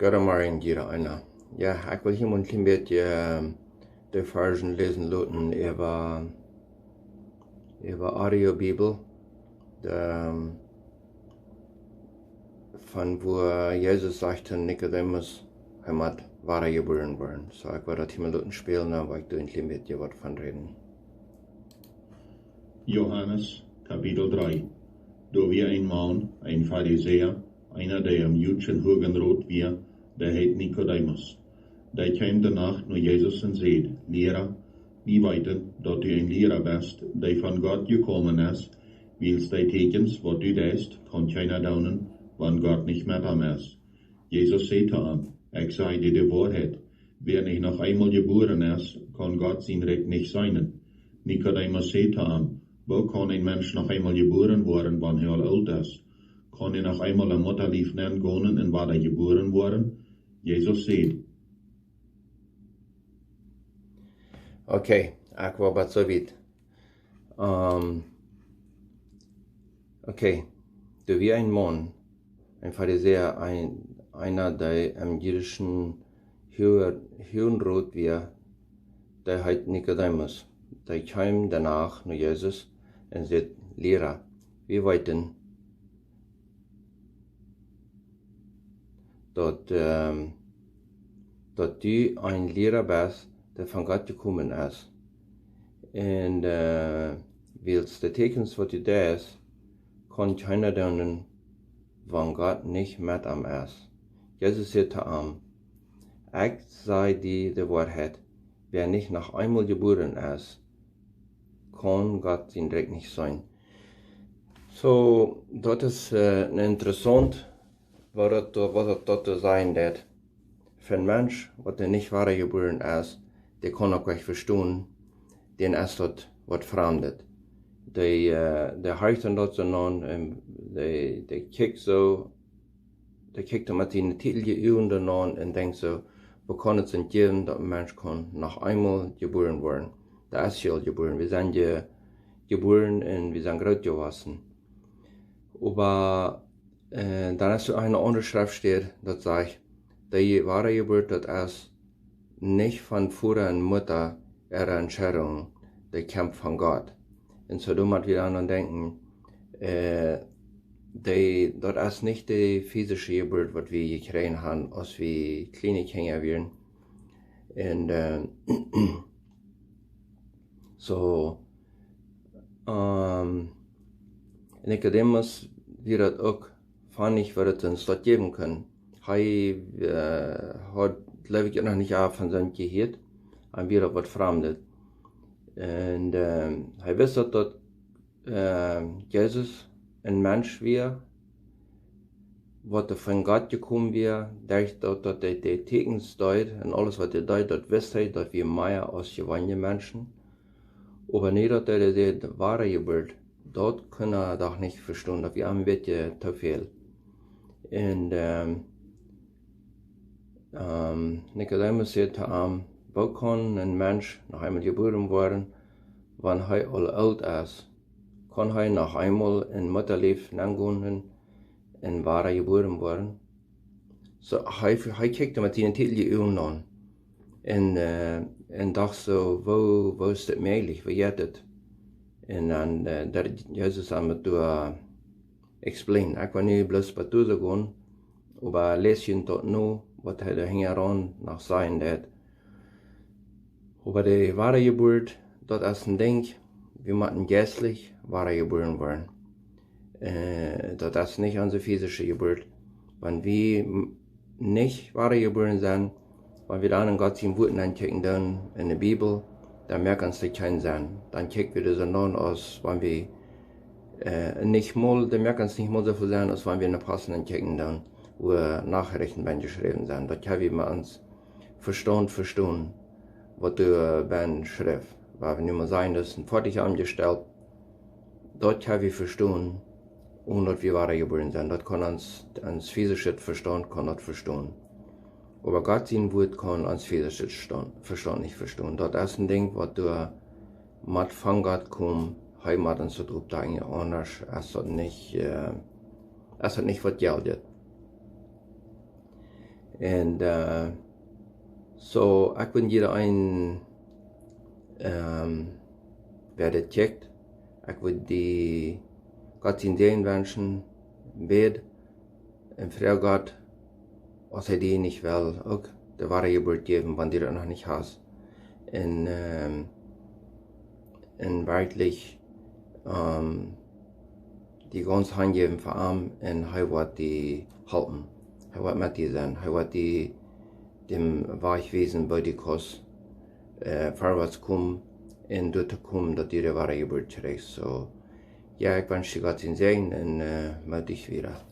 Goedemorgen maar iedereen. Ja, ik wil hier een klein beetje de versen lezen laten über Audiobibel, von wo Jesus sagte, Nikodemus, hij moet wahre geboren worden. So, ik wil dat hier mal laten spelen, aber ich ein klein bisschen was von reden. Johannes, Kapitel 3. Da wir ein Mann, ein Pharisäer, einer der am jüdischen Hugenrot wir, der heit Nikodemus. Der kam danach nur Jesus und sagt, Lehrer, wie weiten, dass du ein Lehrer bist, der von Gott gekommen ist, willst die Tekens, was du tust, kann keiner daunen, wenn Gott nicht mit ihm ist. Jesus sagte ihm, ich sage dir die Wahrheit, wer nicht noch einmal geboren ist, kann Gott sein Recht nicht sein. Nikodemus sagte ihm, wo kann ein Mensch noch einmal geboren worden, wenn er alt ist? Kann er noch einmal eine Mutterlief nennen gehen, und war er geboren worden? Jesus sagt. Okay, ich war aber so weit. Okay, du wie ein Mann, ein Pharisäer, einer, der am jüdischen Hirnrot war, der heißt Nikodemus. Der kam danach nur Jesus und sagt, Lehrer, wie weit denn, dass du ein Lehrer bist, der von Gott gekommen ist. Und willst die Tekens, was du da ist, kann keiner tun, wenn Gott nicht mit ihm ist. Jesus sagt zu ihm, ich sage dir die Wahrheit, wer nicht noch einmal geboren ist, kann Gott sein Recht nicht sein. So, das ist interessant, was das sein wird. Für einen Mensch, der nicht wahr geboren ist, der kann auch gleich verstehen, den ist das was Fremdes. Der heißt dann dort so an, der kijkt mit seinen Titeln an und denkt so, wo kann es denn geben, dass ein Mensch kann noch einmal geboren werden? Der ist ja geboren, wir sind ja geboren und wir sind groß gewachsen. Aber dann ist so eine andere Schrift steht, das sagt, die wahre Geburt, das ist nicht von Vater und Mutter ihre Entscheidung, der kommt von Gott. Und so du musst wieder an denken, das ist nicht die physische Geburt, was wir gekriegt haben, als wir kleine Kinder waren. Und so, Nikodemus wird auch funnig, was es uns dort geben können. Er hat, glaube ich, noch nicht auch von seinem gehört, und wieder was Fremdes. Und er wusste, dass Jesus ein Mensch war, was von Gott gekommen war, dass die Tekens deut und alles, was er deut, das wusste er, dass wir mehr als gewonnene Menschen. Aber nicht, dass er die wahre Geburt, dort können wir doch nicht verstehen, dass wir haben ein bisschen zu viel. Und Nikodemus sagt zu ihm, wo kann ein Mensch noch einmal geboren werden, wenn er alt ist? Kann er noch einmal in Mutterleib nennen und wahre geboren werden? So, er kijkt mit seinen Titeln an und dachte so, wo ist das möglich, wie geht das? Und dann der Jesus hat mir explain. Ich war nicht bloß bei dir gehen, aber lesen dort nur, was er da heran nach sein wird. Aber die wahre Geburt, das ist ein Ding, wir müssen geistlich wahre geboren werden. Das ist nicht unsere physische Geburt. Wenn wir nicht wahre geboren sind, wenn wir dann in Gott sein Wort angucken dann in der Bibel, dann merken uns das keinen Sinn. Dann gucken wir das so an, als wenn wir nicht mal, dann merken uns nicht mal so viel sein, als wenn wir in der Passen angucken dann, wo Nachrichten geschrieben sind. Das können wir mit uns verstehen, was du Ben schrift. Weil wir nicht mehr sein, das ist fertig angestellt. Dort können wir verstehen, ohne dass wir wahre geboren sind. Das kann uns physisches Verstand verstehen. Aber Gott sein Wort kann uns physisches Verstand nicht verstehen. Das ist ein Ding, was du mit von Gott kommst, Heimat und so drauf denken, anders ist das nicht was geldet. Und so, ich wünsche jeder einen, wer das checkt, ich würde die Gott in Segen wünschen, bet, und frage Gott, was er dir nicht will, auch die wahre Geburt geben, wenn du das noch nicht hast. Und wirklich die ganze Hand geben für ihn, und er wird die halten. Er wird mit dir sein. Er wird die dem Weichwesen bei die Kurs vorwärts kommen und dort kommen, dass die wahre Geburt kriegst. So, ja, ich wünsche dir Gott in Segen und melde dich wieder.